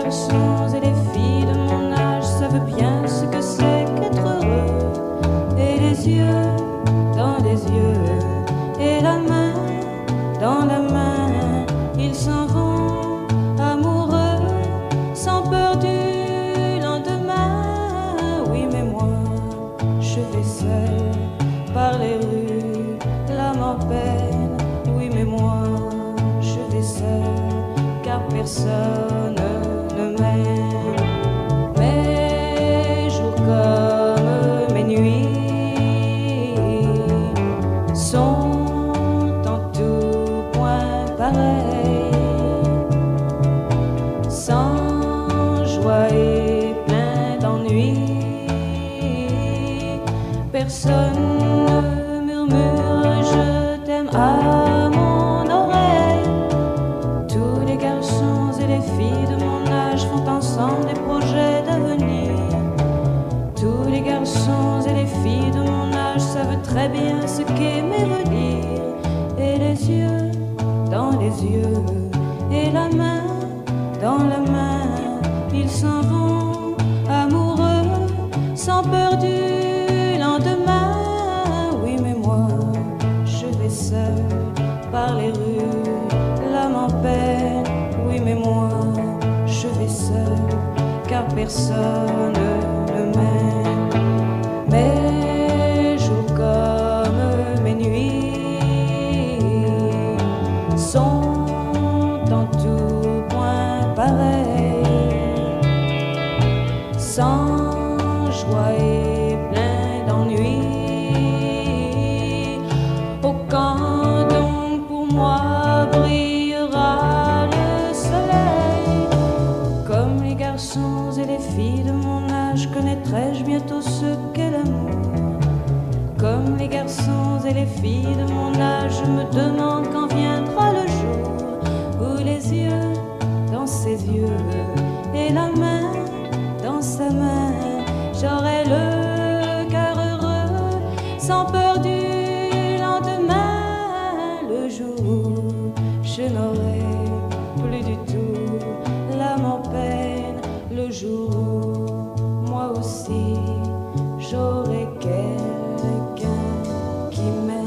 garçons et les filles de mon âge savent bien ce que c'est qu'être heureux. Et les yeux dans les yeux, et la main dans la main, ils s'en vont amoureux, sans peur du lendemain. Oui, mais moi, je vais seul par les rues, l'âme en peine. Oui, mais moi, je vais seul, car personne ne m'aime. Mes jours comme mes nuits sont en tout point pareils, sans joie et plein d'ennui. Personne ne murmure je t'aime à mon oreille. Tous les garçons et les filles de mon âge font ensemble des projets d'avenir. Tous les garçons et les filles de mon âge savent très bien ce qu'aimer veut dire. Et les yeux dans les yeux, et la main dans la main, ils s'en vont amoureux, sans peur du lendemain. Oui, mais moi, je vais seul par les rues, l'âme en peine. Oui, mais moi, je vais seul, car personne ne m'aime. Mes jours comme mes nuits sont en tout point pareils, sans joie et plein d'ennui. Oh, quand donc pour moi brillera le soleil, comme les garçons et les filles de mon âge, connaîtrai-je bientôt ce qu'est l'amour. Comme les garçons et les filles de mon âge, je me demande quand viendra le jour où les yeux dans ses yeux et la main dans sa main, j'aurai le cœur heureux, sans peur du lendemain. Le jour où je n'aurai plus du tout l'âme en peine, le jour où moi aussi j'aurai quelqu'un qui m'aime.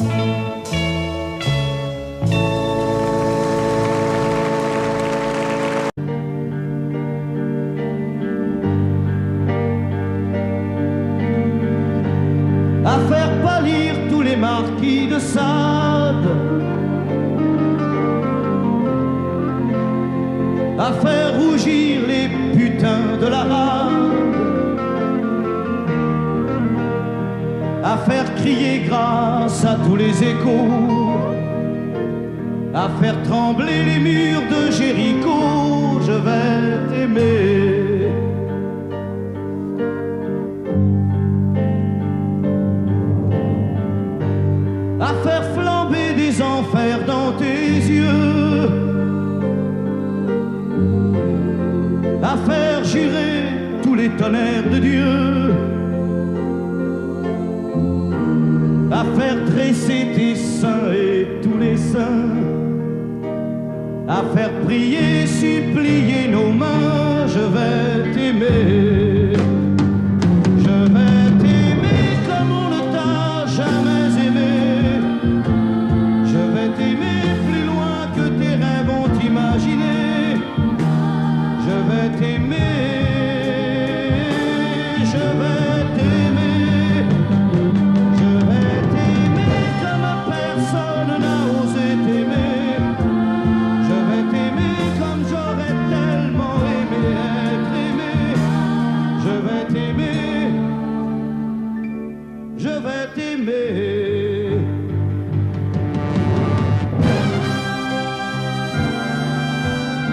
À faire pâlir tous les marquis de Sade, à faire rougir les putains de la rade, à faire crier grâce à tous les échos, à faire trembler les murs de Jéricho. Je vais t'aimer. À faire flamber des enfers dans tes yeux, à faire jurer tous les tonnerres de Dieu, à faire dresser tes seins et tous les saints, à faire prier, supplier nos mains. Je vais t'aimer. Je vais t'aimer comme on ne t'a jamais aimé. Je vais t'aimer plus loin que tes rêves ont imaginé. Je vais t'aimer. Je vais t'aimer. Je vais t'aimer comme personne n'a osé t'aimer. Je vais t'aimer comme j'aurais tellement aimé être aimé. Je vais t'aimer. Je vais t'aimer.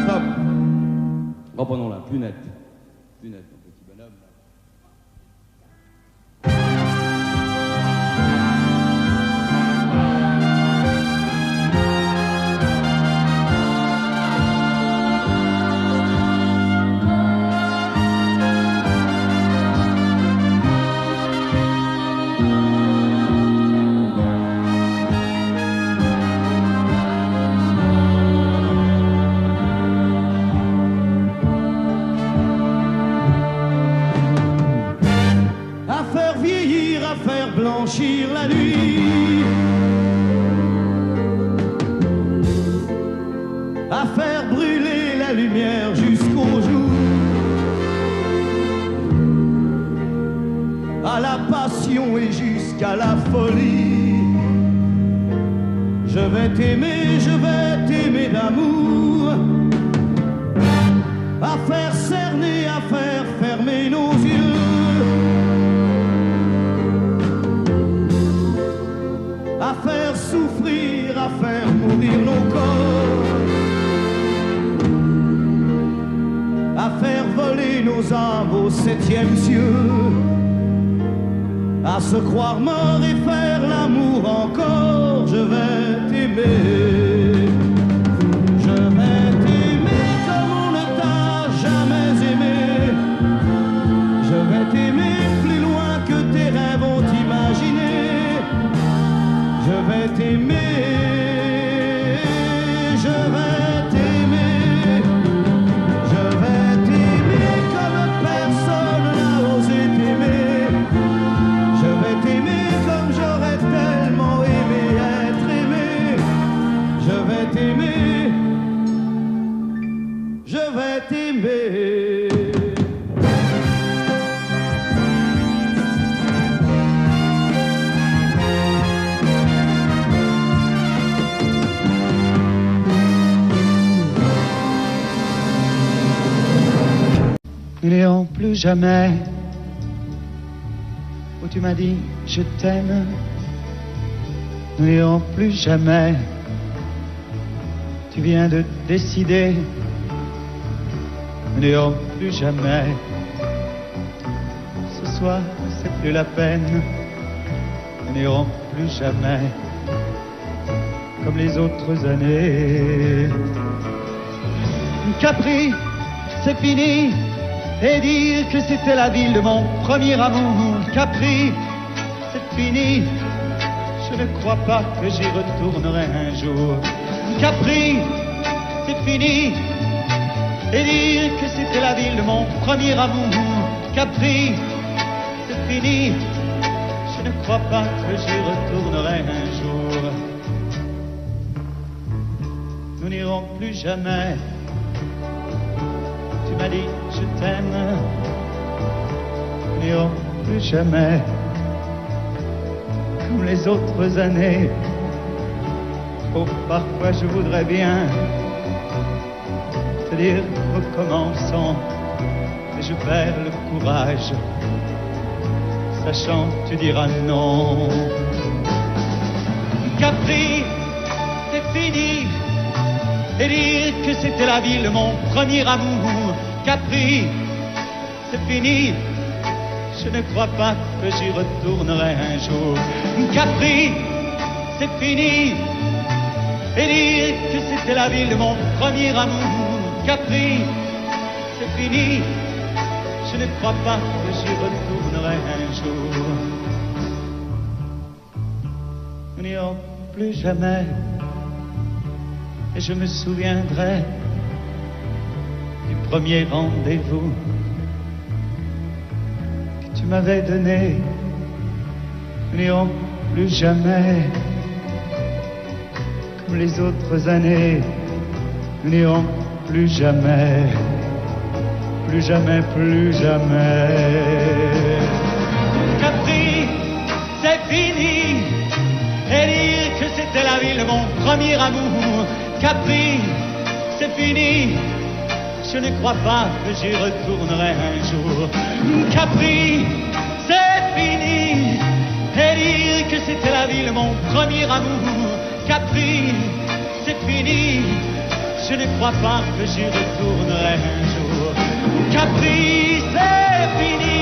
Stop. Reprenons-la, plus net. Plus net, mon petit bonhomme. jusqu'à la folie. Je vais t'aimer d'amour, à faire cerner, à faire fermer nos yeux, à faire souffrir, à faire mourir nos corps, à faire voler nos âmes au 7e cieux, à se croire mort et faire l'amour encore. Je vais t'aimer, je vais t'aimer comme on ne t'a jamais aimé. Je vais t'aimer plus loin que tes rêves ont imaginé. Je vais t'aimer, je vais t'aimer, je vais t'aimer comme personne n'a osé t'aimer. Je vais t'aimer comme j'aurais tellement aimé être aimé. Je vais t'aimer, je vais t'aimer. Nous n'irons plus jamais où tu m'as dit je t'aime. Nous n'irons plus jamais. Tu viens de décider. Nous n'irons plus jamais. Ce soir, c'est plus la peine. Nous n'irons plus jamais comme les autres années. Capri, c'est fini. Et dire que c'était la ville de mon premier amour. Capri, c'est fini. Je ne crois pas que j'y retournerai un jour. Capri, c'est fini. Et dire que c'était la ville de mon premier amour. Capri, c'est fini. Je ne crois pas que j'y retournerai un jour. Nous n'irons plus jamais. Tu m'as dit je t'aime. Nous n'irons plus jamais comme les autres années. Oh, parfois je voudrais bien te dire recommençons, mais je perds le courage, sachant que tu diras non. Capri, c'est fini. Et dire que c'était la ville de mon premier amour. Capri, c'est fini. Je ne crois pas que j'y retournerai un jour. Capri, c'est fini. Et dire que c'était la ville de mon premier amour. Capri, c'est fini. Je ne crois pas que j'y retournerai un jour. Nous n'irons plus jamais. Et je me souviendrai du premier rendez-vous que tu m'avais donné. Nous n'irons plus jamais comme les autres années. Nous n'irons plus jamais, plus jamais, plus jamais. Capri, c'est fini. Et dire que c'était la ville de mon premier amour. Capri, c'est fini. Je ne crois pas que j'y retournerai un jour. Capri, c'est fini. Et dire que c'était la ville de mon premier amour. Capri, c'est fini. Je ne crois pas que j'y retournerai un jour. Capri, c'est fini.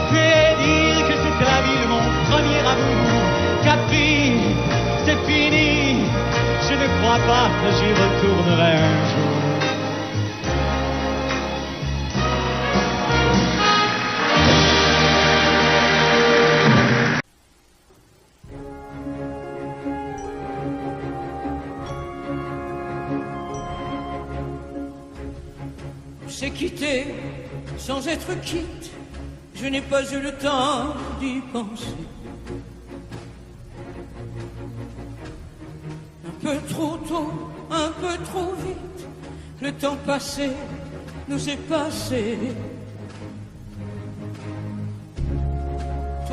Et dire que c'était la ville de mon premier amour. Capri, c'est fini. Je ne crois pas que j'y retournerai un jour. C'est quitté sans être quitte. Je n'ai pas eu le temps d'y penser. Un peu trop tôt, un peu trop vite, le temps passé nous est passé.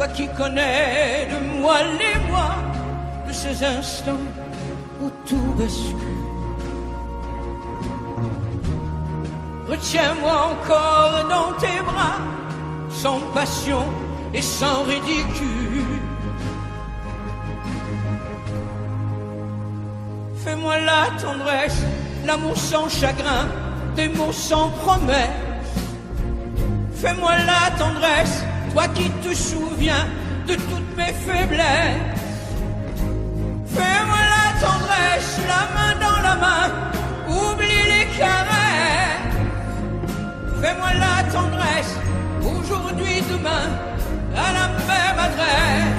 toi qui connais de moi les mois, de ces instants où tout bascule. Retiens-moi encore dans tes bras, sans passion et sans ridicule. Fais-moi la tendresse, l'amour sans chagrin, des mots sans promesse. Fais-moi la tendresse, toi qui te souviens de toutes mes faiblesses. Fais-moi la tendresse, la main dans la main, oublie les caresses. Fais-moi la tendresse, aujourd'hui, demain, à la même adresse.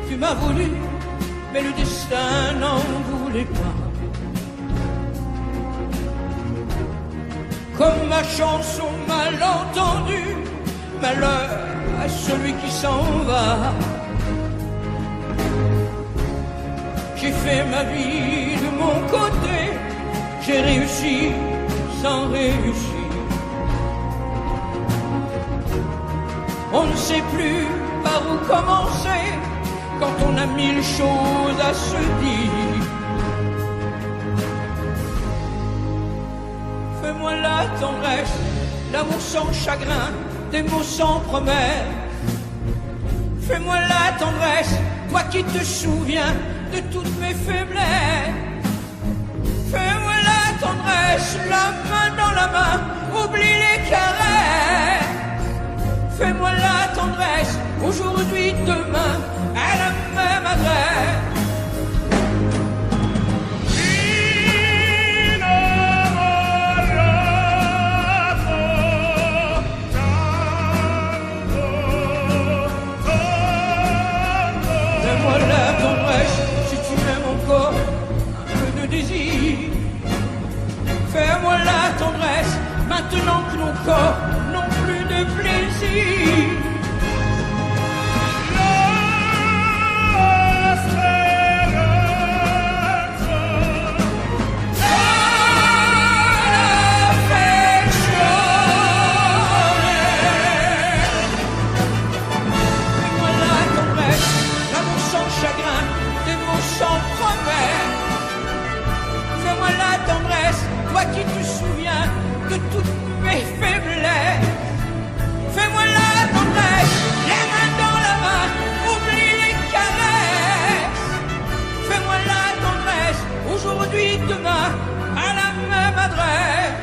Tu m'as voulu, mais le destin n'en voulait pas. Comme ma chanson mal entendue, malheur à celui qui s'en va. J'ai fait ma vie de mon côté, j'ai réussi sans réussir. On ne sait plus par où commencer quand on a mille choses à se dire. Fais-moi la tendresse, l'amour sans chagrin, des mots sans promesse. Fais-moi la tendresse, toi qui te souviens de toutes mes faiblesses. Fais-moi la tendresse, la main dans la main, oublie les caresses. Fais-moi la tendresse, aujourd'hui, demain, à la même adresse. Fais-moi la tendresse, si tu m'aimes encore, un peu de désir. Fais-moi la tendresse, maintenant que nos corps n'ont plus de plaisir. Fais-moi la tendresse, toi qui te souviens de toutes mes faiblesses. Fais-moi la tendresse, les mains dans la main, oublie les caresses. Fais-moi la tendresse, aujourd'hui, demain, à la même adresse.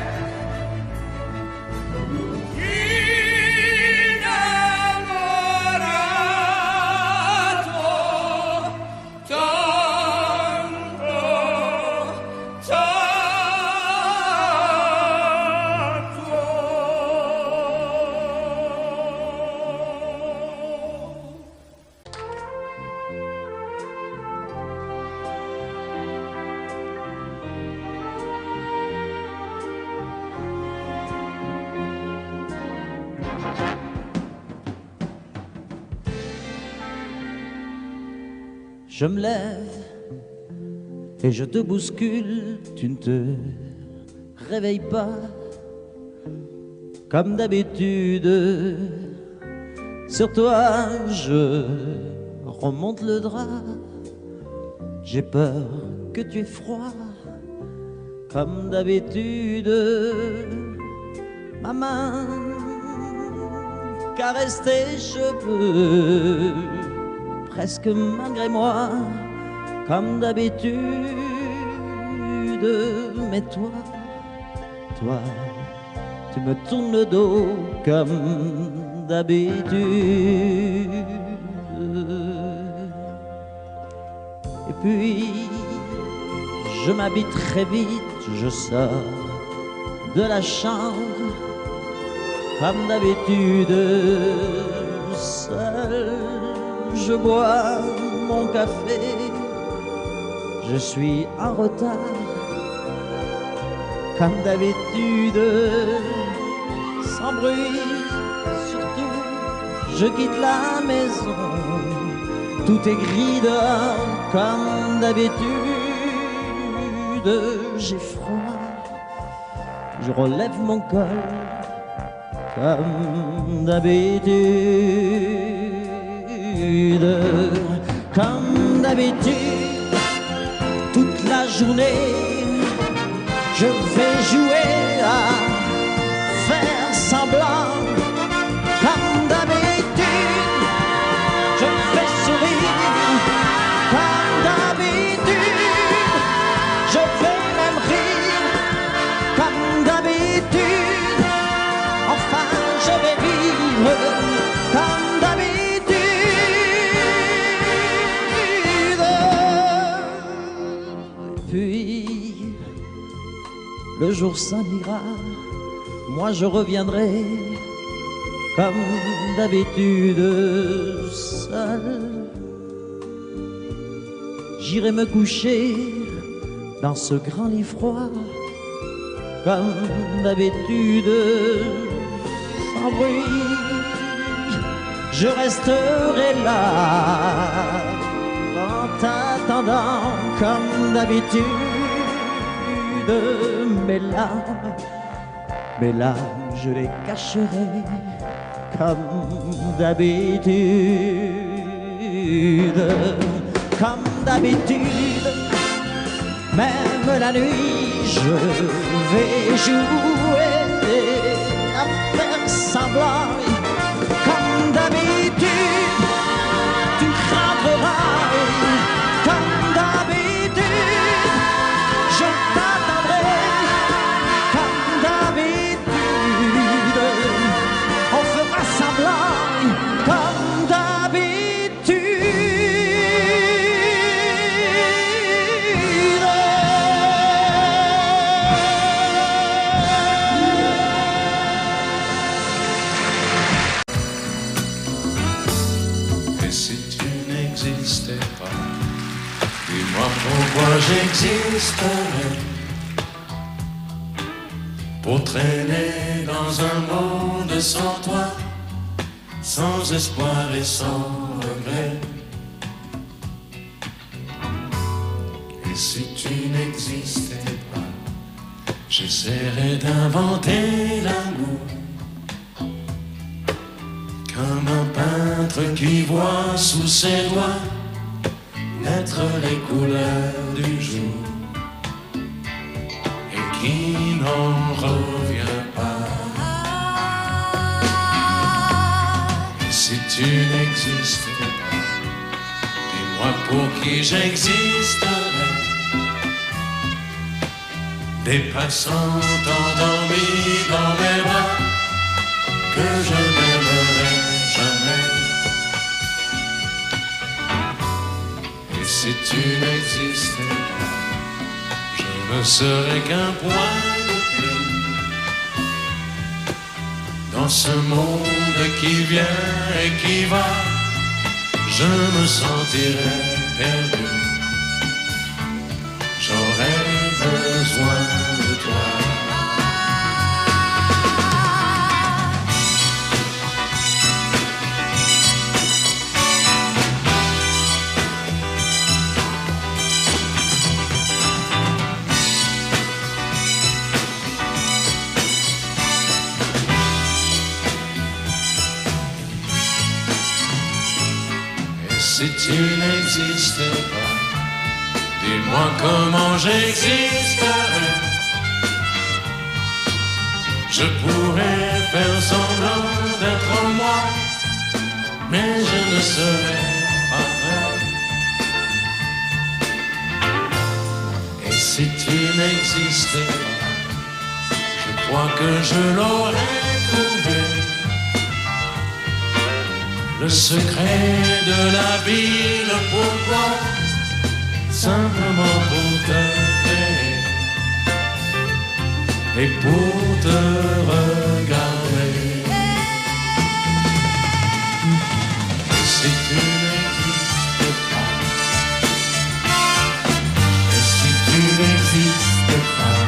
Je me lève et je te bouscule, tu ne te réveilles pas comme d'habitude. Sur toi je remonte le drap, j'ai peur que tu aies froid comme d'habitude. Ma main caresse tes cheveux, presque malgré moi, comme d'habitude. Mais toi, tu me tournes le dos comme d'habitude. Et puis, je m'habille très vite, je sors de la chambre, comme d'habitude, seul. Je bois mon café, je suis en retard, comme d'habitude, sans bruit, surtout je quitte la maison. Tout est gris dehors comme d'habitude. J'ai froid, je relève mon col comme d'habitude. Comme d'habitude, toute la journée, je vais jouer à faire semblant. Comme d'habitude, je fais sourire. Comme d'habitude, je vais même rire. Comme d'habitude, enfin je vais vivre. Comme d'habitude. Et puis, le jour s'en ira, moi je reviendrai. Comme d'habitude, seul, j'irai me coucher dans ce grand lit froid. Comme d'habitude, sans bruit, je resterai là, en t'attendant comme d'habitude. Mes larmes, je les cacherai comme d'habitude. Comme d'habitude, même la nuit, je vais jouer à faire semblant. Comme d'habitude, tu rentreras. Comme d'habitude, je t'attendrai. Comme d'habitude, on fera semblant. Comme d'habitude. Et si tu n'existais pas, dis-moi pourquoi j'existerais. Pour traîner dans un monde sans toi, sans espoir et sans regret. Et si tu n'existais pas, j'essaierais d'inventer l'amour. Comme un peintre qui voit sous ses doigts naître les couleurs du jour et qui n'en revient pas. Et si tu n'existais pas, dis-moi pour qui j'existerais. Des passants endormis dans mes bras que je n'aimerais jamais. Et si tu n'existais pas, je ne serais qu'un point de plus dans ce monde qui vient et qui va. Je me sentirais perdu. J'aurais besoin de toi. Si tu n'existais pas, dis-moi comment j'existerais. Je pourrais faire semblant d'être moi, mais je ne serais pas vrai. Et si tu n'existais pas, je crois que je l'aurais trouvé. Le secret de la vie, le pourquoi, simplement pour t'aimer et pour te regarder. Et si tu n'existes pas, et si tu n'existes pas,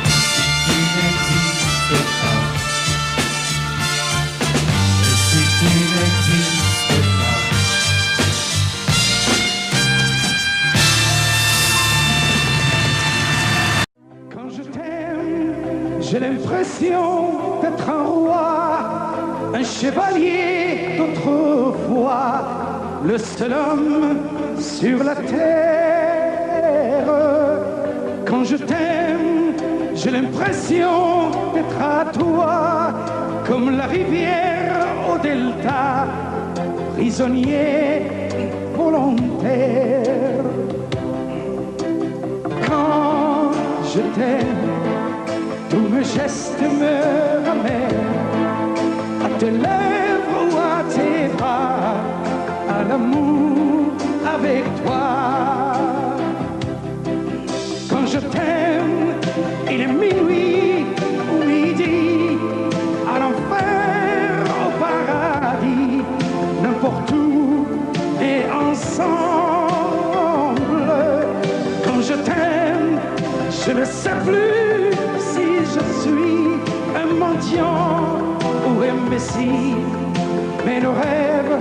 si tu n'existes pas, J'ai l'impression d'être un roi, un chevalier d'autrefois, le seul homme sur la terre. Quand je t'aime, j'ai l'impression d'être à toi, comme la rivière au delta, prisonnier volontaire. Quand je t'aime, tous mes gestes me ramènent à tes lèvres ou à tes bras, à l'amour avec toi. Quand je t'aime, il est minuit ou midi, à l'enfer, au paradis, n'importe où et ensemble. Quand je t'aime, je ne sais plus si je suis un mendiant ou un messie, mais nos rêves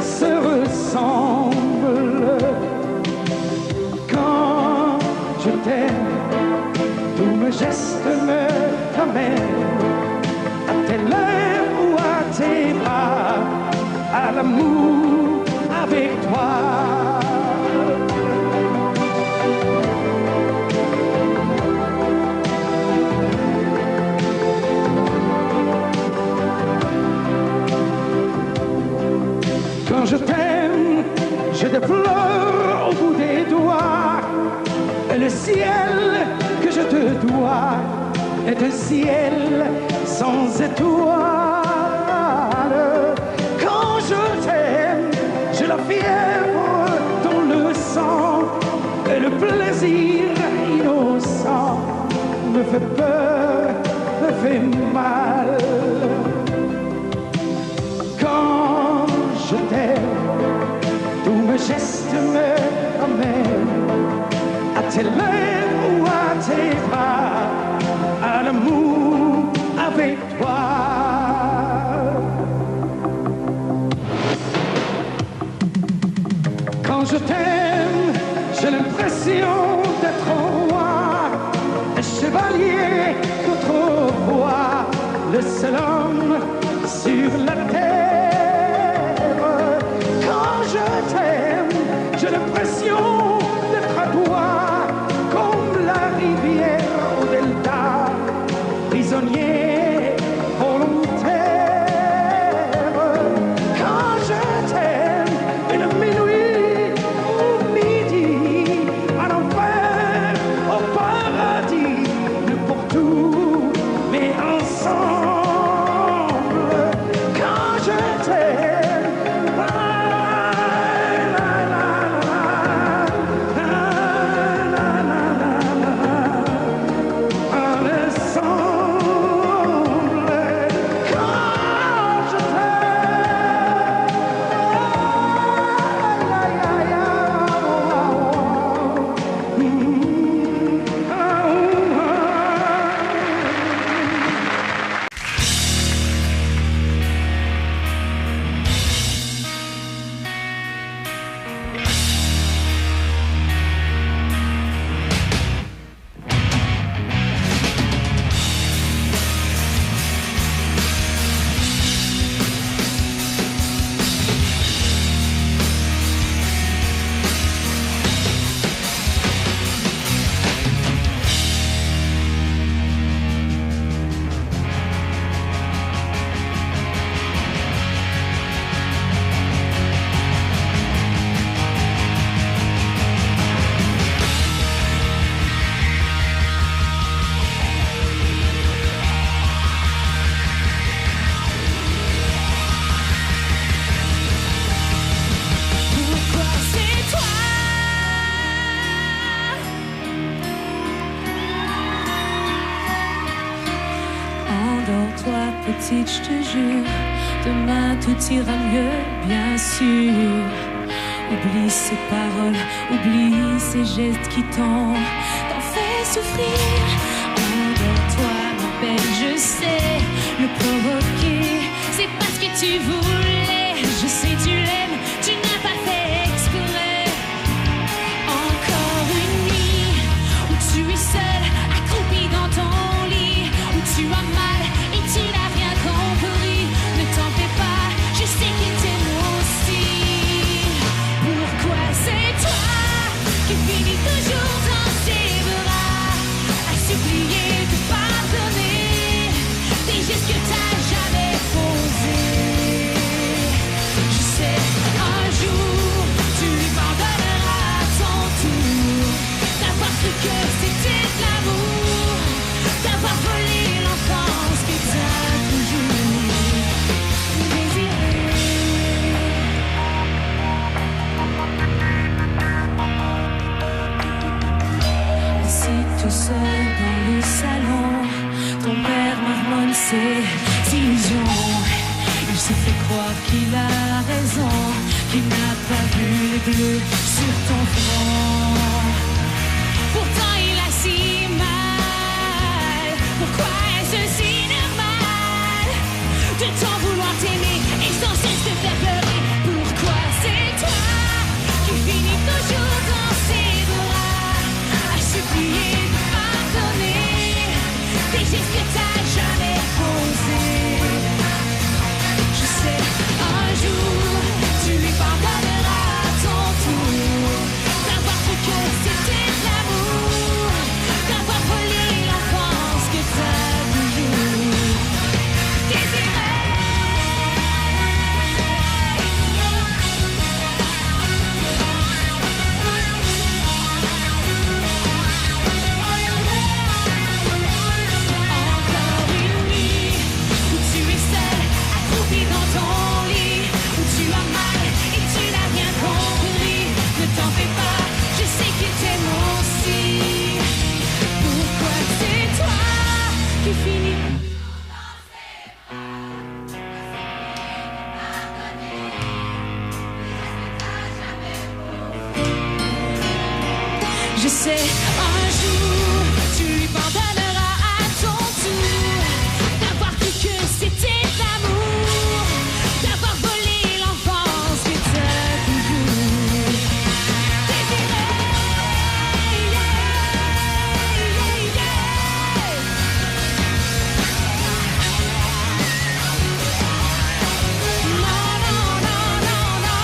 se ressemblent. Quand je t'aime, tous mes gestes me ramènent à tes lèvres ou à tes bras, à l'amour avec toi. Quand je t'aime, j'ai des fleurs au bout des doigts, et le ciel que je te dois est un ciel sans étoiles. Quand je t'aime, j'ai la fièvre dans le sang, et le plaisir innocent me fait peur, me fait mal. Quand je t'aime, tous mes gestes me ramènent à tes lèvres ou à tes bras, à l'amour avec toi. Quand je t'aime, j'ai l'impression d'être un roi, un chevalier d'autrefois, le seul homme sur la terre. Quand je t'aime, j'ai l'impression d'être à toi, comme la rivière au delta, prisonnier volontaire. Quand je t'aime, une minuit ou midi, à l'enfer, au paradis, n'importe où, mais ensemble. Quand je t'aime, petite, je te jure, demain tout ira mieux, bien sûr. Oublie ces paroles, oublie ces gestes qui t'ont fait souffrir. Endors-toi, ma belle, je sais, le provoquer, c'est pas ce que tu voulais. Je sais, tu l'aimes, tu n'as pas fait exprès. Encore une nuit où tu es seule, accroupie dans ton lit, où ses illusions. Il se fait croire qu'il a raison, qu'il n'a pas vu les bleus sur ton front. Pourtant il a si mal. Pourquoi est-ce si normal de t'en vouloir t'aimer et sans cesse te faire pleurer? Pourquoi c'est toi qui finis toujours dans ses bras à supplier de pardonner des gestes que t'as jamais posés? Je sais, un jour tu lui pardonneras à ton tour d'avoir cru que c'était de l'amour, d'avoir volé l'enfance que t'as toujours désiré. Encore une nuit où tu es seule, accroupie dans ton lit, où tu as mal et tu n'as rien compris. Ne t'en fais pas, je sais qu'il t'aime aussi. Pourquoi c'est toi qui finis? Je sais, un jour, tu lui pardonneras à ton tour d'avoir cru que c'était de l'amour, d'avoir volé l'enfance que t'as toujours désiré. Non, non, non, non, non, non,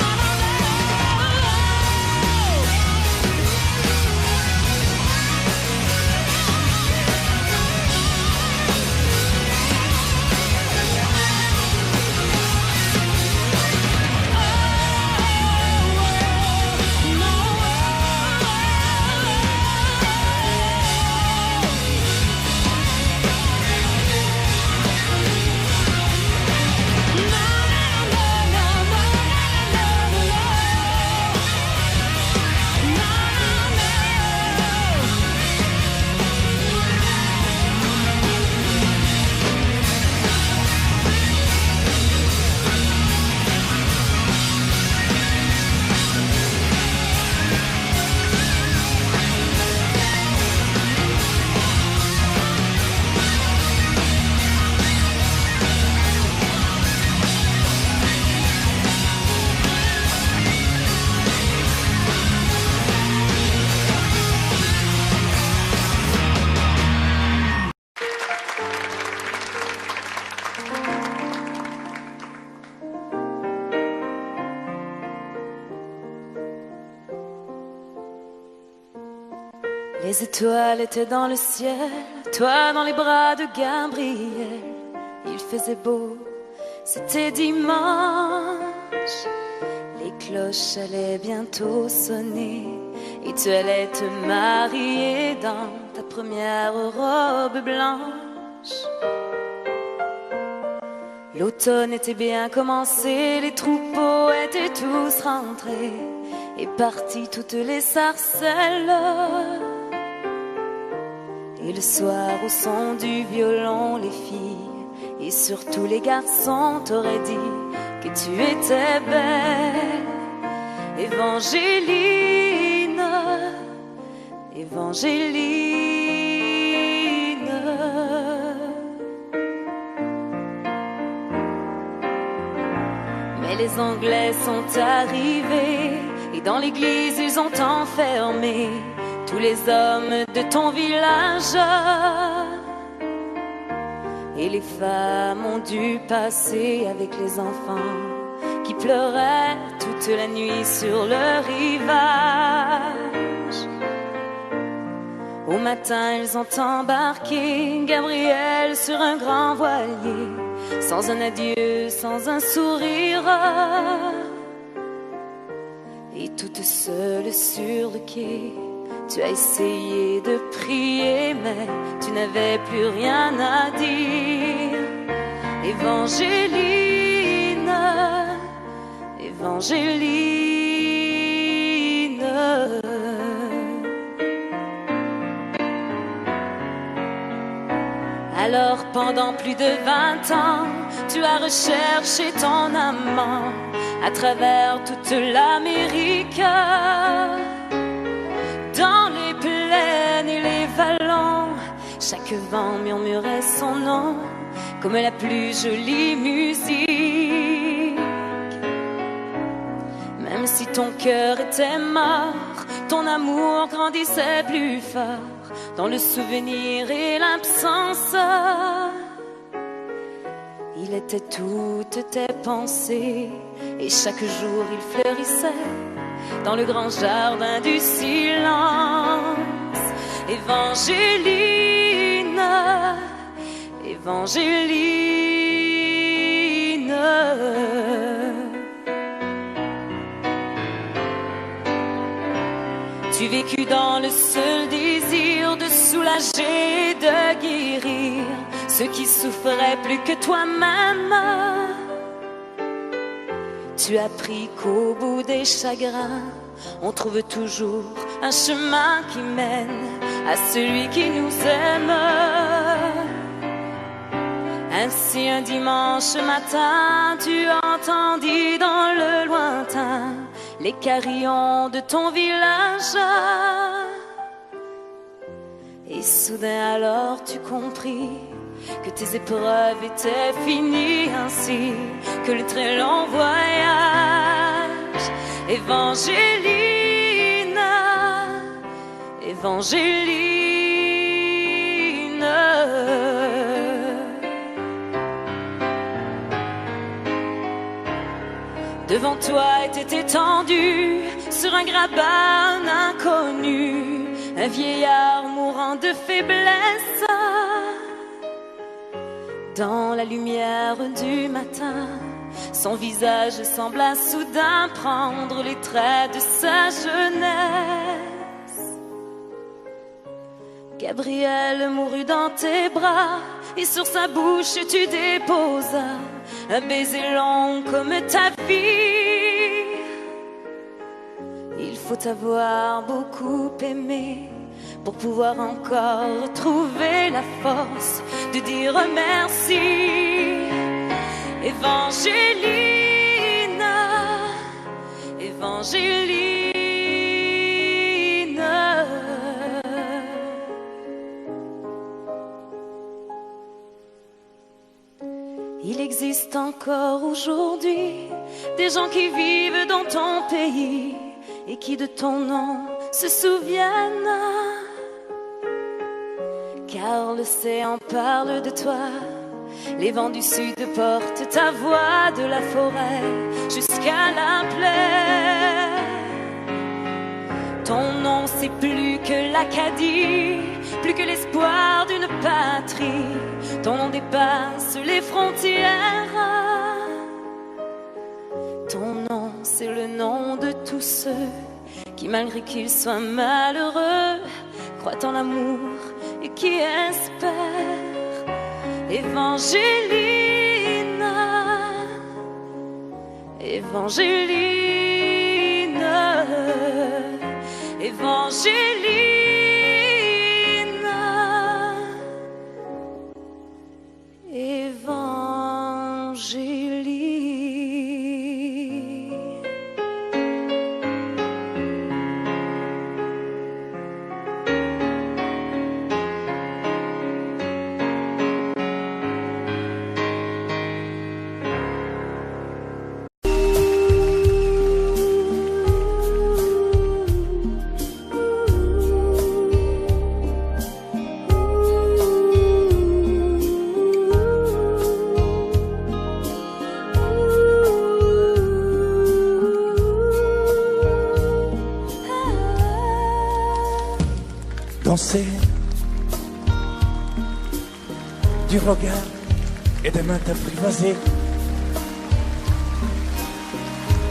Les étoiles étaient dans le ciel, toi dans les bras de Gabriel. Il faisait beau, c'était dimanche. Les cloches allaient bientôt sonner et tu allais te marier dans ta première robe blanche. L'automne était bien commencé, les troupeaux étaient tous rentrés et partis toutes les sarcelles. Et le soir au son du violon, les filles et surtout les garçons t'auraient dit que tu étais belle. Évangéline, Évangéline. Mais les Anglais sont arrivés et dans l'église ils ont enfermé tous les hommes de ton village. Et les femmes ont dû passer avec les enfants qui pleuraient toute la nuit sur le rivage. Au matin, ils ont embarqué Gabriel sur un grand voilier, sans un adieu, sans un sourire. Et toute seule sur le quai, tu as essayé de prier, mais tu n'avais plus rien à dire. Évangéline, Évangéline. Alors pendant plus de 20 ans, tu as recherché ton amant à travers toute l'Amérique, dans les plaines et les vallons. Chaque vent murmurait son nom comme la plus jolie musique. Même si ton cœur était mort, ton amour grandissait plus fort dans le souvenir et l'absence. Il était toutes tes pensées et chaque jour il fleurissait dans le grand jardin du silence. Évangéline, Évangéline, tu vécus dans le seul désir de soulager, de guérir ceux qui souffraient plus que toi-même. Tu as appris qu'au bout des chagrins, on trouve toujours un chemin qui mène à celui qui nous aime. Ainsi un dimanche matin, tu entendis dans le lointain les carillons de ton village. Et soudain alors tu compris que tes épreuves étaient finies, ainsi que le très long voyage. Évangéline, Évangéline, devant toi était étendu sur un grabat un inconnu, un vieillard mourant de faiblesse. Dans la lumière du matin, son visage sembla soudain prendre les traits de sa jeunesse. Gabriel mourut dans tes bras et sur sa bouche tu déposas un baiser long comme ta vie. Il faut avoir beaucoup aimé pour pouvoir encore trouver la force de dire merci. Évangéline, Évangéline, il existe encore aujourd'hui des gens qui vivent dans ton pays et qui de ton nom se souviennent. Car l'océan parle de toi, les vents du sud portent ta voix de la forêt jusqu'à la plaine. Ton nom c'est plus que l'Acadie, plus que l'espoir d'une patrie. Ton nom dépasse les frontières. Ton nom c'est le nom de tous ceux qui malgré qu'ils soient malheureux croient en l'amour et qui espèrent. Évangéline, Évangéline, Évangéline, Évangéline. Danser du regard et des mains apprivoisées,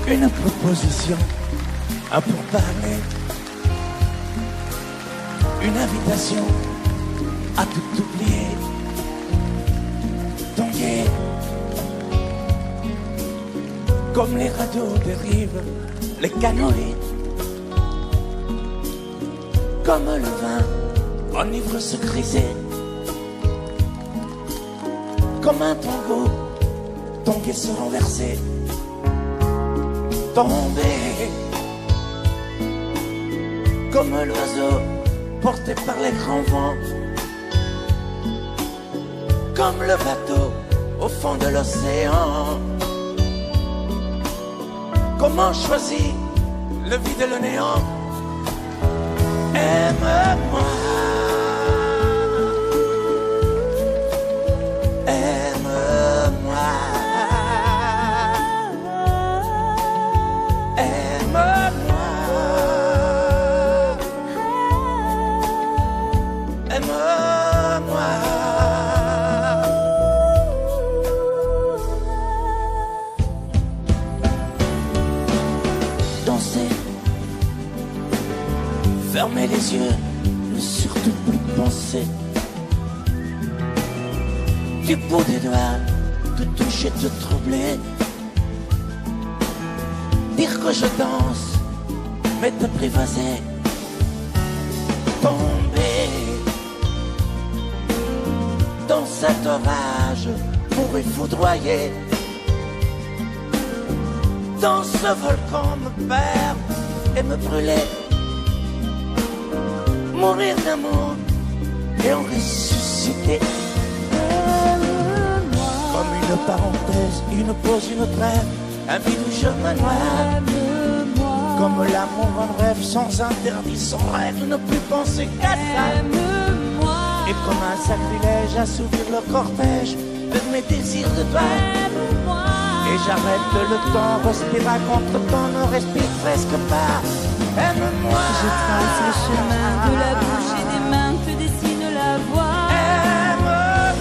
une proposition à pourparler, une invitation à tout oublier, tanguer comme les radeaux dérivent, les canoës. Comme le vin enivre se griser, comme un tango, ton pied se renversait, tomber comme l'oiseau porté par les grands vents, comme le bateau au fond de l'océan. Comment choisir le vide et le néant? Aime-moi, aime-moi, aime-moi, aime-moi. Danser, fermer les yeux, ne surtout plus penser. Du bout des doigts, te toucher, te troubler. Dire que je danse, mais te privaser. Tomber dans cet orage pour y foudroyer. Dans ce volcan me perdre et me brûler. Mourir d'amour et en ressusciter. Comme une parenthèse, une pause, une trêve, un vide où je me noie. Comme l'amour en rêve, sans interdit, sans règle, ne plus penser qu'à ça. Et comme un sacrilège, assouvir le cortège de mes désirs de toi. Et j'arrête le temps, respire à contre-temps, ne respire presque pas. Aime-moi. Je trace le chemin de la bouche et des mains, te dessine la voie.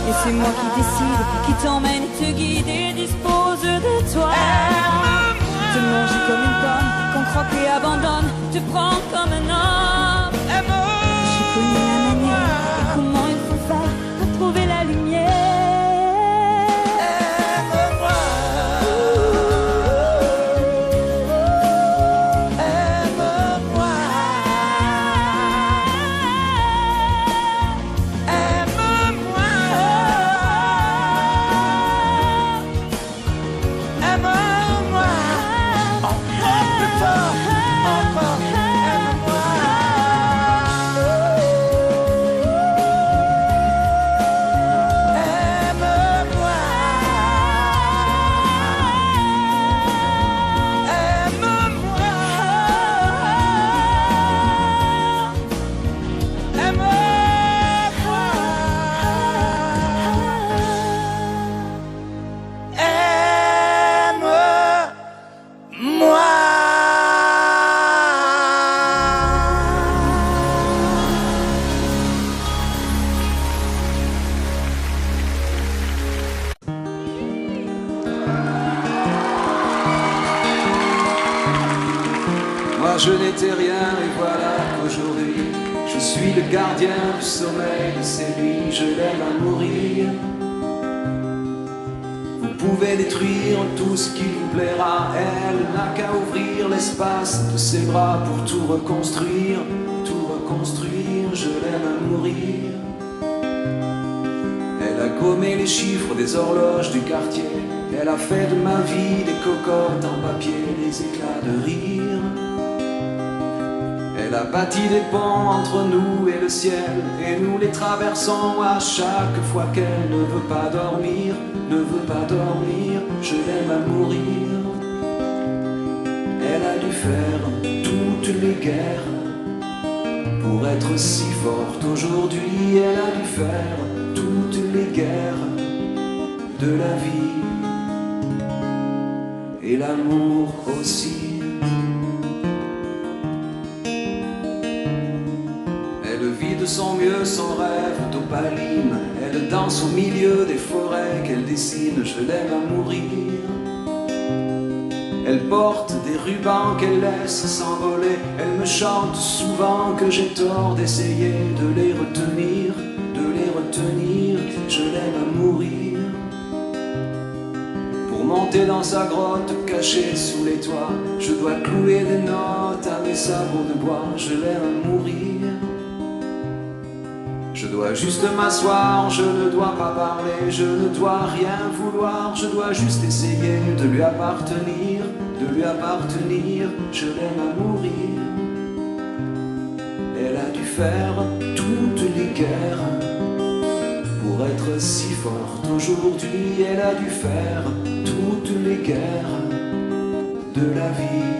Et c'est moi qui décide, qui t'emmène, te guide et dispose de toi. Te manger comme une pomme, qu'on croque et abandonne, te prends comme un homme. Je connais la manière et comment il faut faire pour trouver la lumière. Je n'étais rien et voilà qu'aujourd'hui je suis le gardien du sommeil de ces nuits. Je l'aime à mourir. Vous pouvez détruire tout ce qui vous plaira. Elle n'a qu'à ouvrir l'espace de ses bras pour tout reconstruire. Tout reconstruire, je l'aime à mourir. Elle a gommé les chiffres des horloges du quartier. Elle a fait de ma vie des cocottes en papier, des éclats de rire. Elle a bâti des ponts entre nous et le ciel, et nous les traversons à chaque fois qu'elle ne veut pas dormir, ne veut pas dormir, je l'aime à mourir. Elle a dû faire toutes les guerres pour être si forte aujourd'hui. Elle a dû faire toutes les guerres de la vie et l'amour aussi. Elle vit de son mieux son rêve d'opaline. Elle danse au milieu des forêts qu'elle dessine. Je l'aime à mourir. Elle porte des rubans qu'elle laisse s'envoler. Elle me chante souvent que j'ai tort d'essayer de les retenir, de les retenir. Je l'aime à mourir. Pour monter dans sa grotte cachée sous les toits, je dois clouer des notes à mes sabots de bois. Je l'aime à mourir. Je dois juste m'asseoir, je ne dois pas parler, je ne dois rien vouloir, je dois juste essayer de lui appartenir, je l'aime à mourir. Elle a dû faire toutes les guerres pour être si forte aujourd'hui, elle a dû faire toutes les guerres de la vie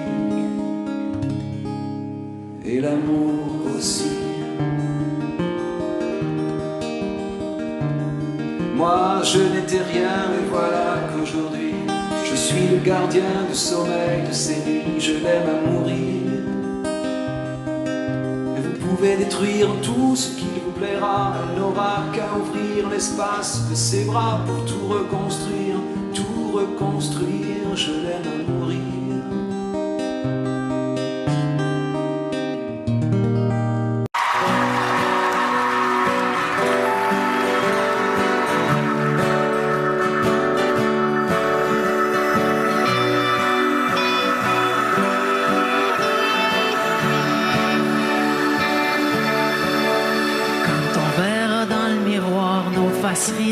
et l'amour aussi. Moi je n'étais rien et voilà qu'aujourd'hui je suis le gardien du sommeil de ces nuits, je l'aime à mourir. Et vous pouvez détruire tout ce qui vous plaira, elle n'aura qu'à ouvrir l'espace de ses bras pour tout reconstruire, je l'aime à mourir.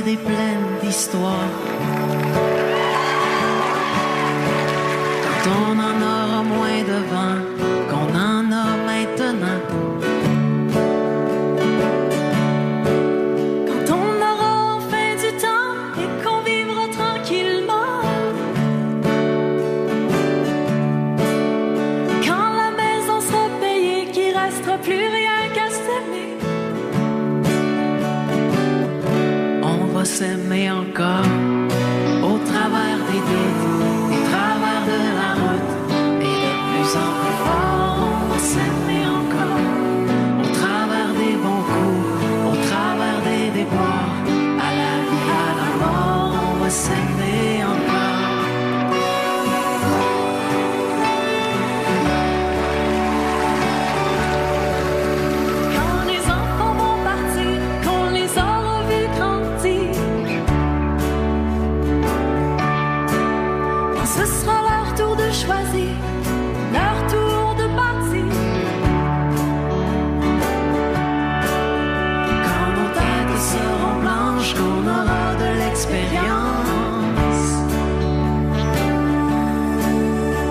Des plaines d'histoire. Quand on en aura moins de vent qu'on en a maintenant. Quand on aura enfin du temps et qu'on vivra tranquillement. Quand la maison sera payée, qu'il restera plus rien qu'à s'aimer. S'aimer encore au travers des détours, au travers de la route, et de plus en plus fort, on va s'aimer encore au travers des bons coups, au travers des déboires, à la vie, à la mort, on va s'aimer encore. Quand les enfants vont partir, qu'on les aura vus grandir, ce sera leur tour de choisir, leur tour de partir. Quand nos têtes seront blanches, qu'on aura de l'expérience.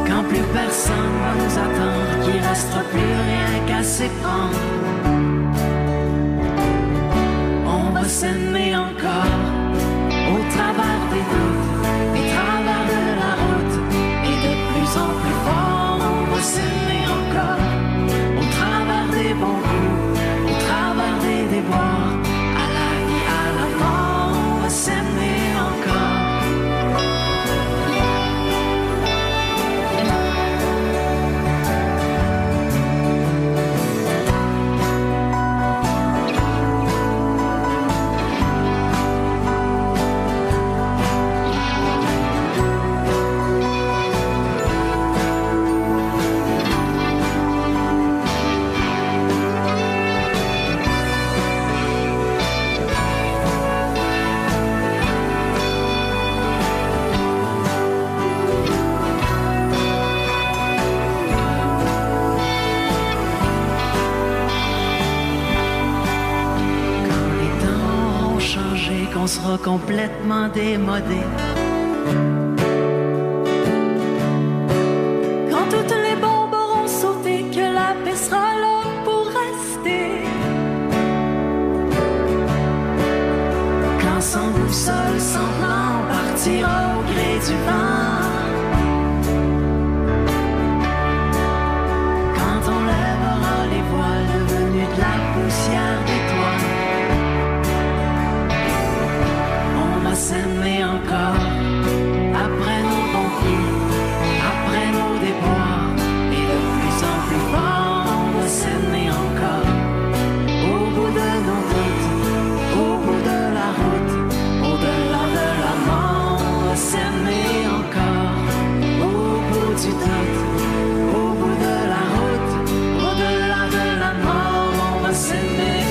Quand plus personne va nous attendre, qu'il restera plus rien qu'à s'éprendre. On va s'aimer encore au travers des doutes, des travers de la route, et de plus en plus fort, on va s'aimer encore au travers des bons coups, au travers des déboires, à la vie, à la mort, on va s'aimer encore. On sera complètement démodé. Quand toutes les bombes auront sauté, que la paix sera là pour rester. Quand sans boussole, sans plan, on partira au gré du vent. Quand on lèvera les voiles devenus de la poussière d'étoiles, s'aimer encore après nos bons coups, après nos déboires, et de plus en plus fort, on va s'aimer encore au bout de nos doutes, au bout de la route, au-delà de la mort, on va s'aimer encore au bout du doute, au bout de la route, au-delà de la mort, on va s'aimer.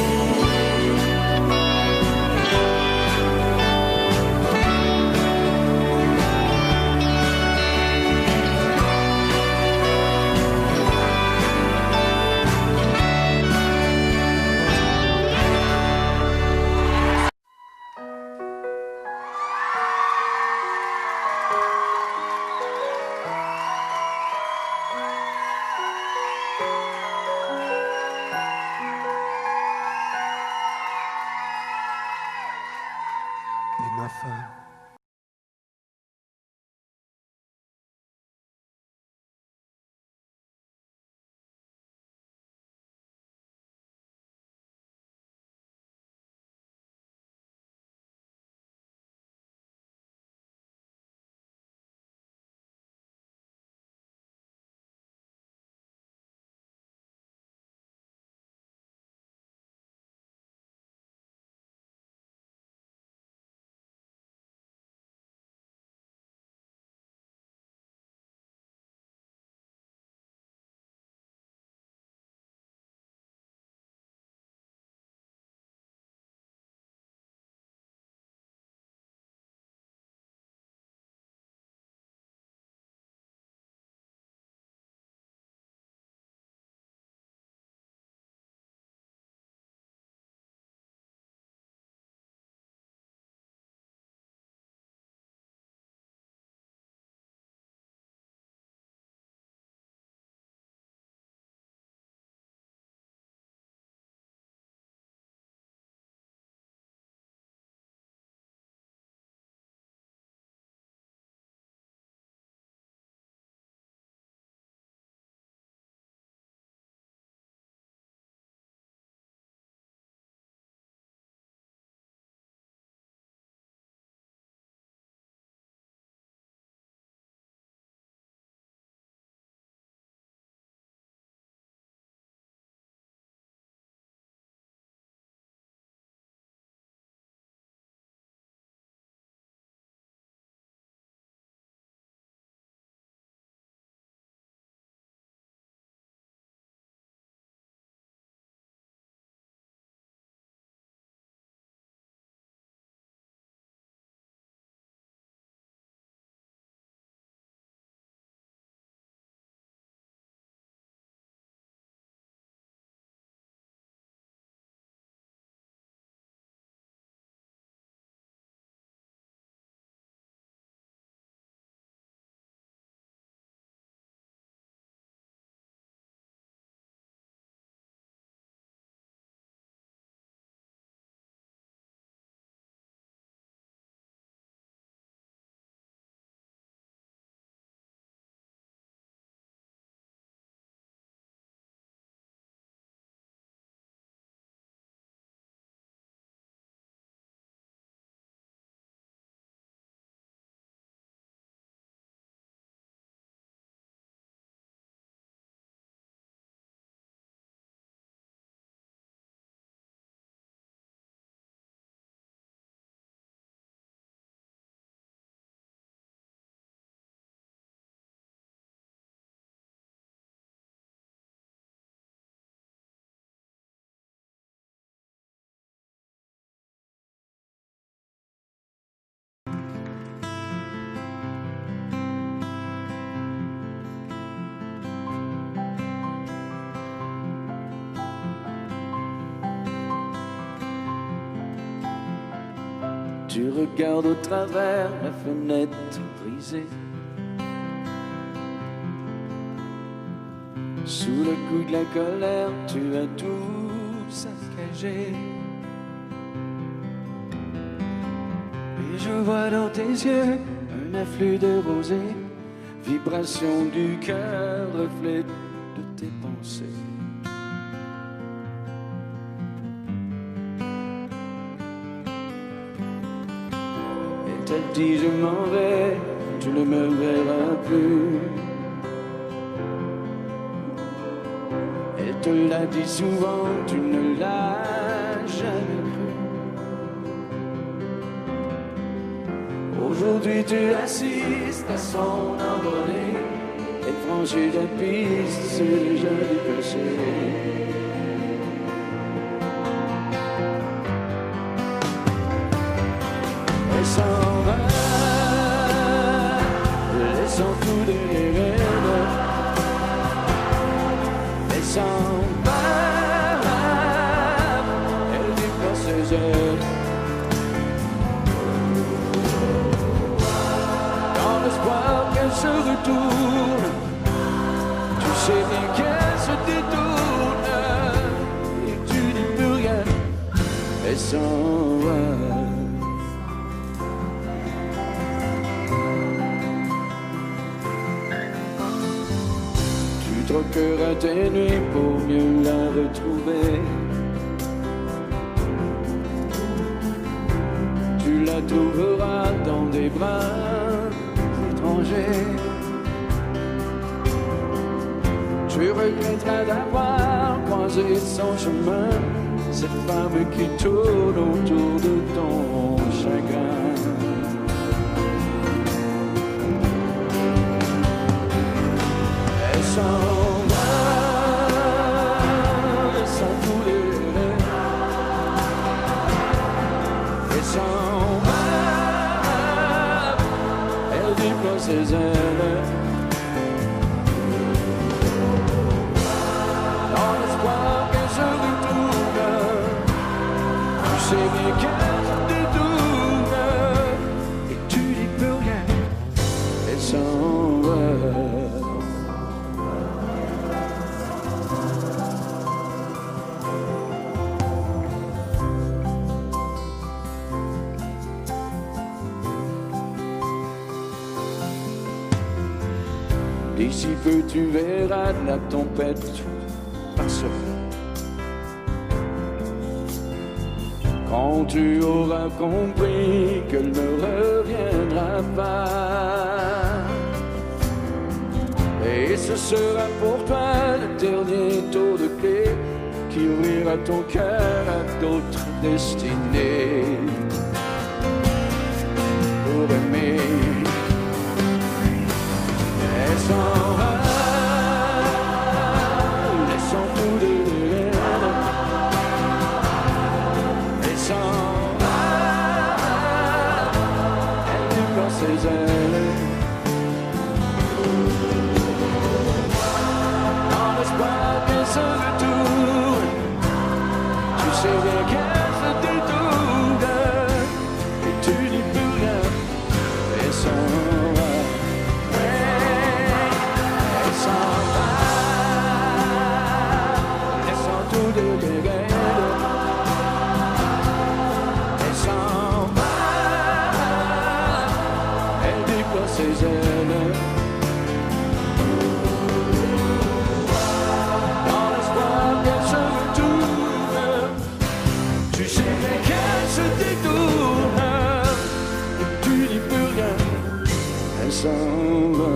Tu regardes au travers la fenêtre brisée. Sous le coup de la colère, tu as tout saccagé. Et je vois dans tes yeux un afflux de rosée, vibration du cœur, reflet de tes pensées. T'as dit je m'en vais, tu ne me verras plus. Et te l'a dit souvent, tu ne l'as jamais cru. Aujourd'hui tu assistes à son envolée et franchis la piste, c'est déjà du péché. Et s'en va, laissant tout derrière elle. Et s'en va, elle déploie ses ailes. Dans l'espoir qu'elle se retourne, tu sais bien qu'elle se détourne. Et tu dis plus rien, et s'en va. notre cœur atténué pour mieux la retrouver. Tu la trouveras dans des bras étrangers. Tu regretteras d'avoir croisé son chemin, cette femme qui tourne autour de ton chagrin. Elle s'en va, sans couler. Elle s'en va, elle déploie ses ailes. Dans l'espoir qu'elle se retourne, tu sais bien qu'elle se détourne, et tu n'y peux rien, elle s'en va. D'ici peu tu verras la tempête passer. Quand tu auras compris qu'elle ne reviendra pas, et ce sera pour toi le dernier tour de clé qui ouvrira ton cœur à d'autres destinées. Pour aimer, elle s'en va, laissant tout derrière. Elle s'en va, elle déploie ses ailes. Dans l'espoir qu'elle se retourne, tu sais bien qu'elle se détourne, et tu n'y peux rien. Elle s'en va. Ses ailes. Dans l'espoir qu'elle se retourne, tu sais bien qu'elle se détourne, et tu n'y peux rien, elle s'en va.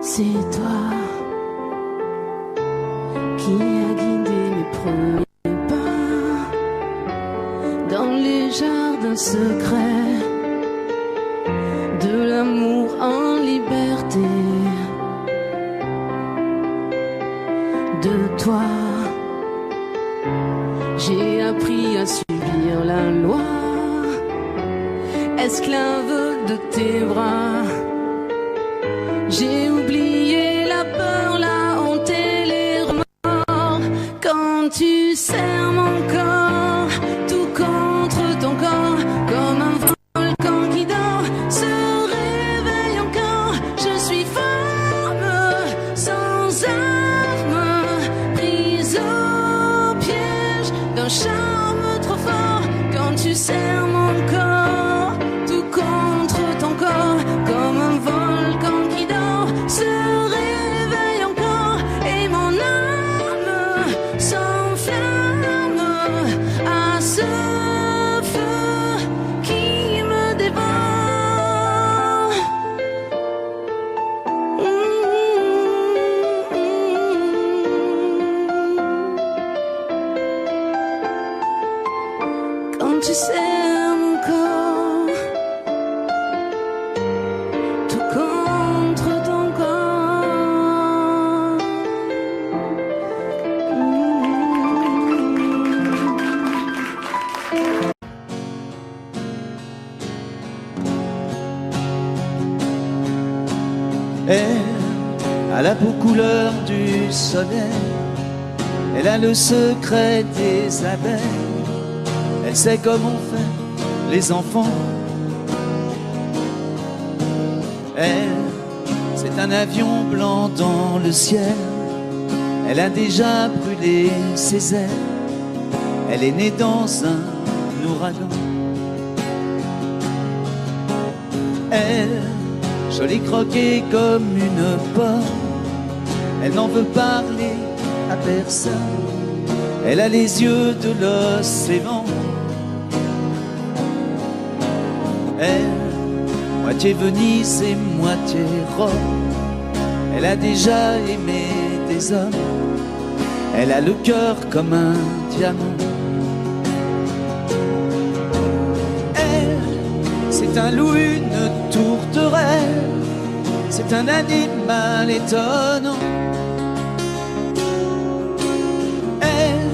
C'est toi qui as guidé mes premiers pas dans les jardins secrets de l'amour en liberté. De toi, j'ai appris à subir la loi, esclave de tes bras. J'ai oublié la peur, la honte et les remords. Quand tu serres mon corps, tout contre ton corps, comme un volcan qui dort, se réveille encore. Je suis femme, sans armes, prise au piège d'un charme trop fort. Quand tu serres mon corps, tout contre ton corps, comme un volcan qui dort, se réveille encore, et mon âme s'enflamme à ce feu qui me dévore. Quand tu serres mon corps, tout contre ton corps. Elle a la peau couleur du soleil, elle a le secret des abeilles, elle sait comment fait les enfants. Elle, c'est un avion blanc dans le ciel, elle a déjà brûlé ses ailes, elle est née dans un ouragan. Elle, jolie croquée comme une pomme, elle n'en veut parler à personne, elle a les yeux de l'océan. Elle, moitié Venise et moitié Rome, elle a déjà aimé des hommes, elle a le cœur comme un diamant. Elle, c'est un loup, une tourterelle, c'est un animal étonnant. Elle,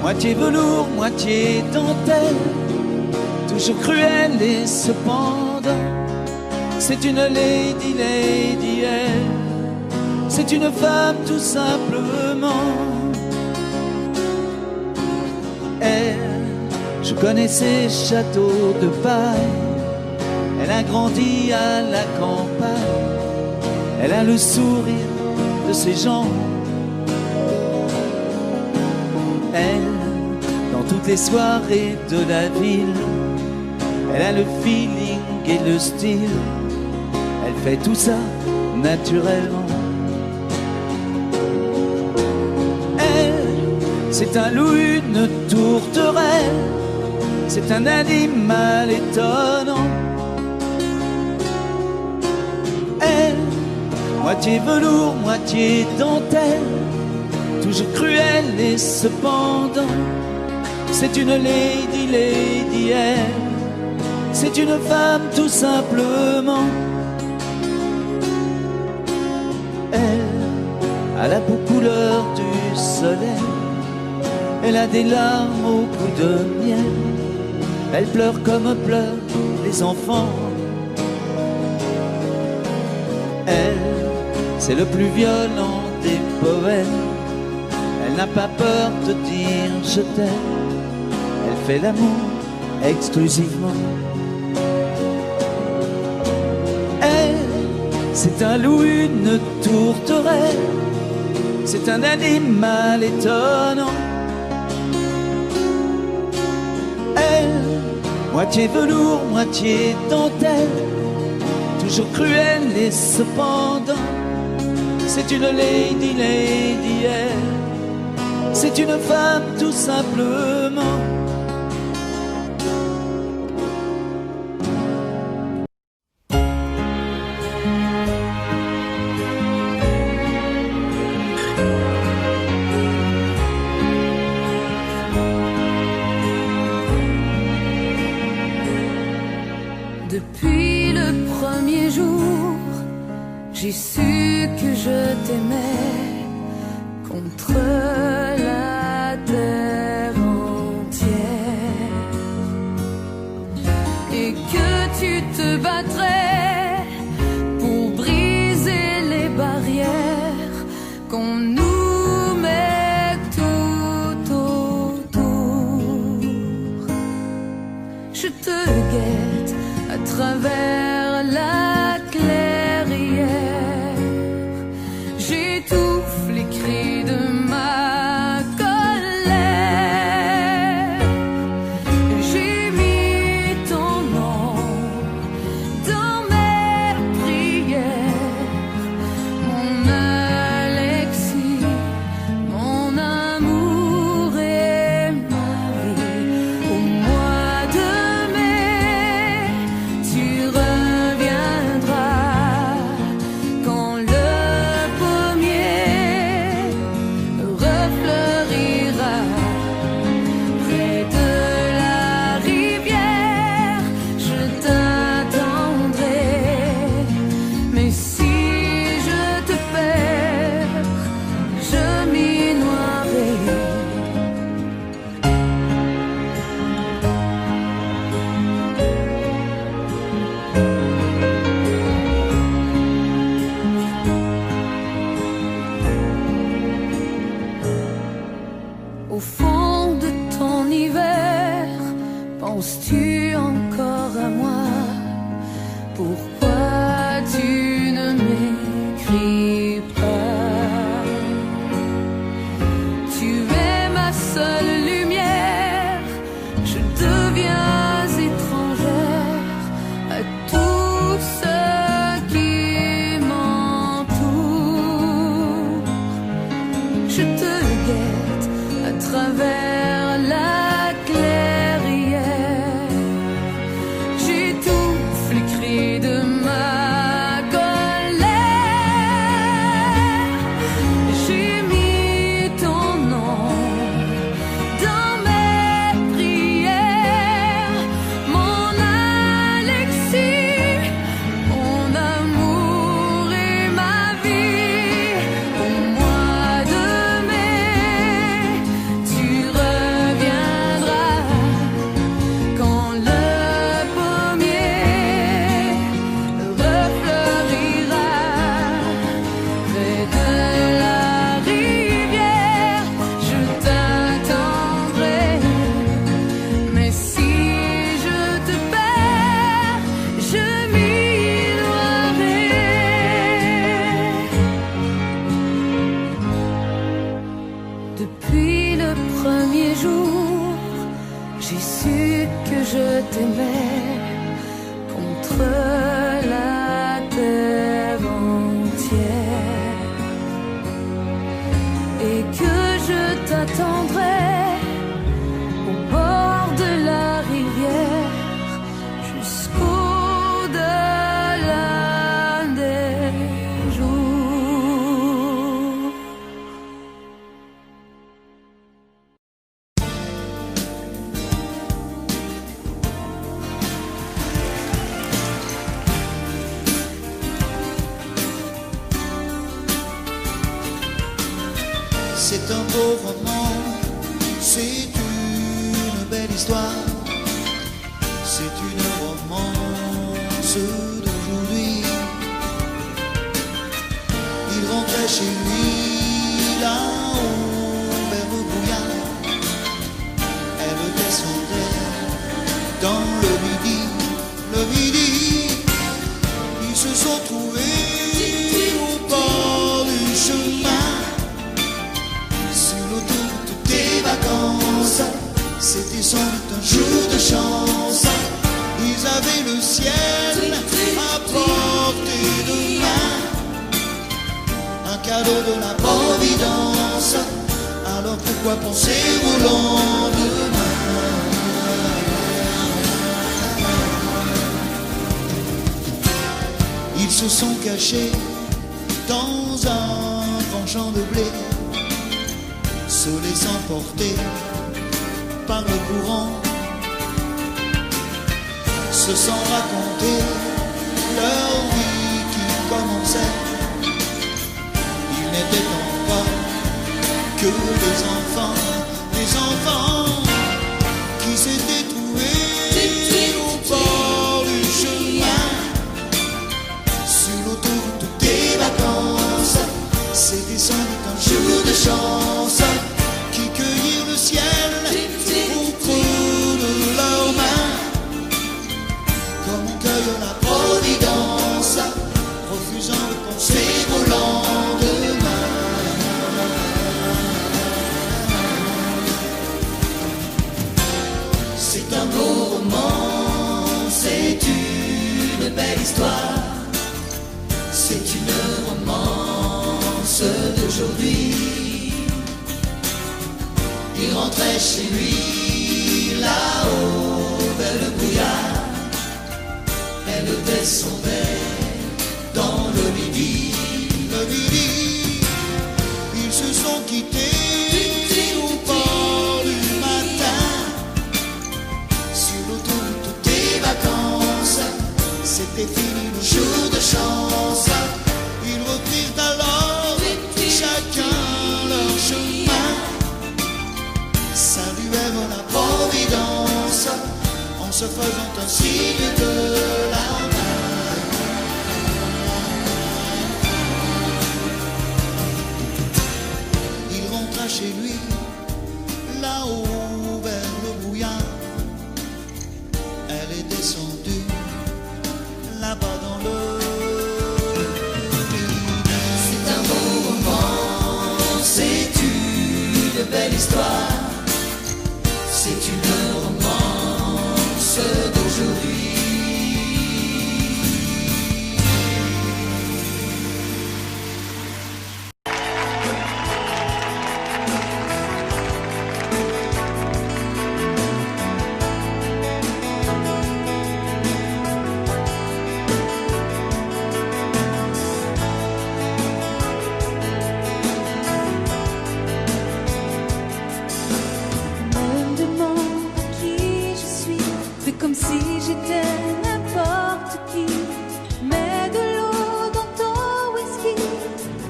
moitié velours, moitié dentelle, toujours cruelle et cependant, c'est une lady, lady, elle, c'est une femme tout simplement. Elle, je connais ses châteaux de paille, elle a grandi à la campagne, elle a le sourire de ses gens. Elle, dans toutes les soirées de la ville, elle a le feeling et le style, elle fait tout ça naturellement. Elle, c'est un loup, une tourterelle, c'est un animal étonnant. Elle, moitié velours, moitié dentelle, toujours cruelle et cependant, c'est une lady, lady, elle, c'est une femme tout simplement. Elle a la peau couleur du soleil, elle a des larmes au goût de miel, elle pleure comme pleurent les enfants. Elle, c'est le plus violent des poèmes, elle n'a pas peur de dire je t'aime, elle fait l'amour exclusivement. C'est un loup, une tourterelle, c'est un animal étonnant. Elle, moitié velours, moitié dentelle, toujours cruelle et cependant, c'est une lady, lady, elle, c'est une femme tout simplement. Depuis le premier jour, j'ai su que je t'aimais contre la terre entière et que tu te battrais pour briser les barrières qu'on nous met tout autour. Je te guette à travers la clairière, j'étouffe les cris de ma colère. J'ai mis ton nom dans mes prières, mon Alexis, mon amour et ma vie. Au mois de mai, tu reviens. Penses-tu encore à moi? Pourquoi tu ne m'écris pas? Tu es ma seule lumière, je deviens étrangère à tout ce qui m'entoure. Je te guette à travers la clairière, j'étouffe les cris de ma colère. J'ai mis ton nom dans mes prières, mon Alexis, mon amour et ma vie. Au mois de mai, tu reviendras quand le pommier refleurira près de la rivière. Je t'attendrai, mais si je te perds, je m'y noierai. Depuis le premier jour, j'ai su que je t'aimais contre la terre entière et que je t'attendrai au bord de la rivière jusqu'au-delà des jours. C'est un beau roman, c'est une belle histoire, c'est une romance d'aujourd'hui. Il rentrait chez lui là-haut vers le brouillard, elle descendait dans le midi, ils se sont trouvés au bord du chemin. Sur l'autoroute des vacances, c'était sans doute un jour de chance. Ils avaient le ciel à portée de main, un cadeau de la Providence. Alors pourquoi penser au lendemain? Ils se sont cachés dans un grand champ de blé, se laissant porter par le courant, se sont raconter leur vie qui commençait. Ils n'étaient encore que des enfants qui s'étaient trouvés au bord du chemin. Sur l'autoroute des vacances, c'était sans doute un jour de chance, qui cueillirent le ciel au creux de leurs mains, comme on cueille la Providence, refusant de penser au lendemain. C'est un beau roman, c'est une belle histoire, c'est une romance d'aujourd'hui. Il rentrait chez lui là-haut vers le brouillard, elle descendait dans le midi, ils se sont quittés au bord du matin. Sur l'autoroute des vacances, c'était fini le jour de chance. Ils reprirent alors chacun leur chemin, saluèrent la Providence en se faisant un signe de la main. Il rentra chez lui là-haut vers le brouillard, elle est descendue là-bas dans l'eau. C'est un beau roman, c'est une belle histoire, c'est une romance d'aujourd'hui. Comme si j'étais n'importe qui. Mets de l'eau dans ton whisky,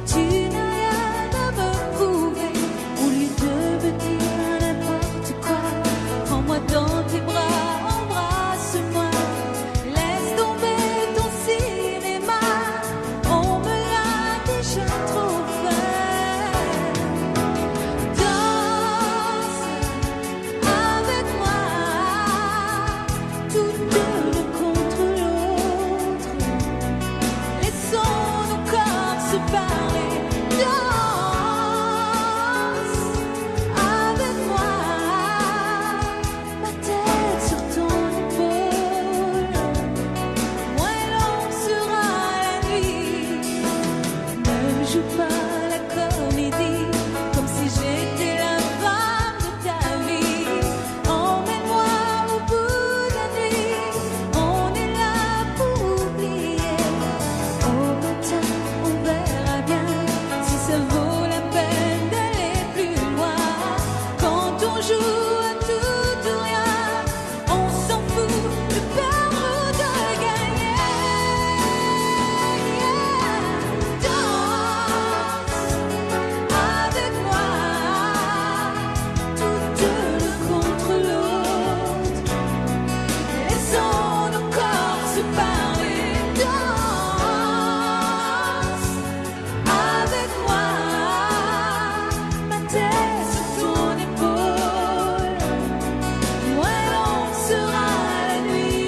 tu n'as rien à me prouver. Au lieu de me dire n'importe quoi, prends-moi dans tes bras, embrasse-moi. Laisse tomber ton cinéma, on me l'a déjà trop fait. Danse avec moi, tout deux contre l'autre, laissons nos corps se parler. Danse avec moi, ma tête sur ton épaule, moins long sera la nuit. Ne joue pas la comédie comme si j'étais la femme de ta vie. Emmène-moi au bout de la nuit, on est là pour oublier. Au matin, on verra bien si ça vaut la peine d'aller plus loin. Quand on joue à tout ou rien, on s'en fout de perdre ou de gagner. Danse avec moi, tout deux contre l'autre, laissons nos corps se parler. Danse avec moi, ma tête sur ton épaule, moins long sera la nuit.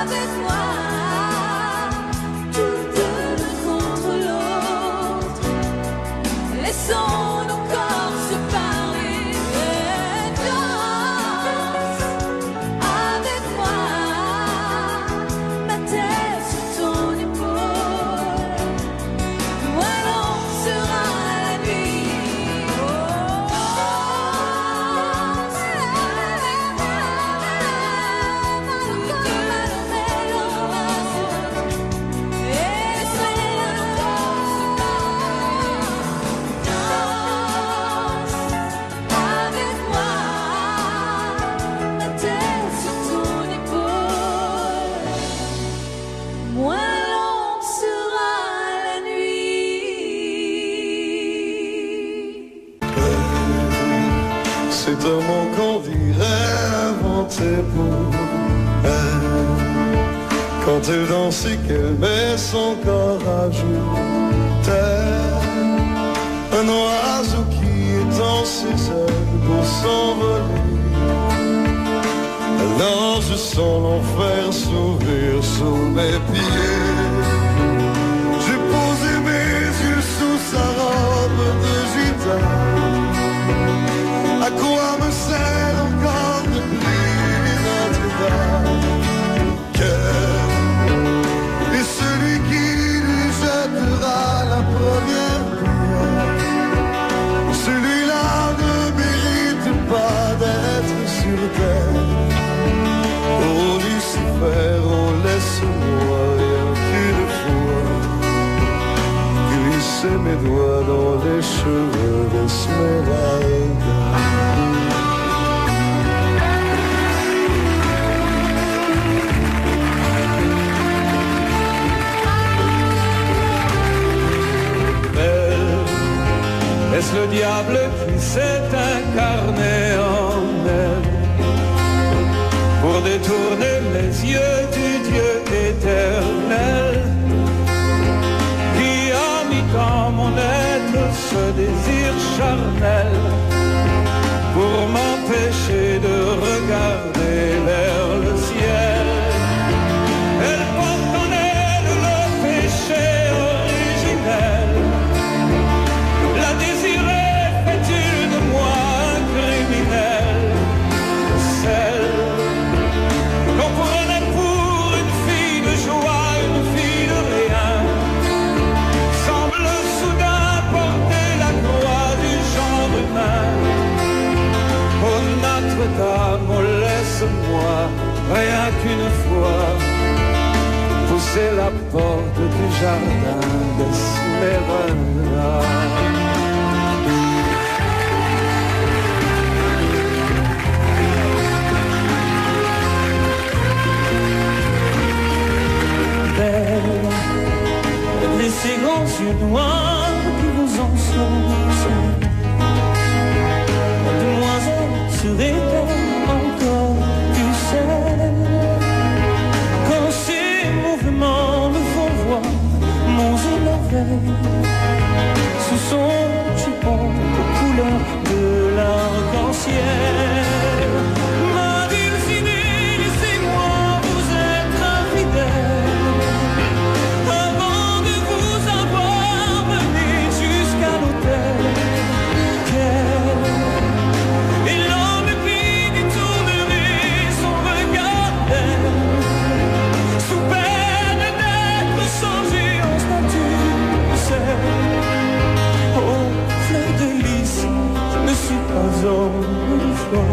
Avec moi, tout deux contre l'autre, laissons nos corps se parler. Danse avec moi, ma tête sur ton épaule, moins long sera la nuit. C'est un mot qu'on dirait inventé pour elle. Quand elle danse et qu'elle met son corps à jour, tel un oiseau qui étend ses ailes pour s'envoler. Alors je sens l'enfer s'ouvrir sous mes pieds. J'ai posé mes yeux sous sa robe de gitane. À quoi me sert encore de prier Notre-Dame? Cœur est celui qui lui jettera la première pierre. glisser mes doigts dans les cheveux d'Esmeralda. Est-ce le diable qui s'est incarné en elle pour détourner les yeux du Dieu éternel qui a mis dans mon être ce désir charnel pour m'empêcher de regarder vers le ciel? Elle porte en elle le péché originel. La désirer fait-il de moi un criminel? Celle qu'on prenait pour une fille de joie, une fille de rien, semble soudain porter la croix du genre humain. Oh Notre-Dame, oh laisse-moi rien qu'une fois pousser la porte du jardin d'Esmeralda. Et ces grands yeux noirs qui vous enfoncent, demoiselle, serait-elle encore plus celle quand ces mouvements me font voir mon émerveil sous son jupon aux couleurs de l'arc-en-ciel? Ma dulcinée, laissez-moi vous être infidèle avant de vous avoir mené jusqu'à l'hôtel. Et l'homme qui détournerait son regard d'elle sous peine d'être changé en statue de sel. Oh, fleur de lys, je ne suis pas homme de foi.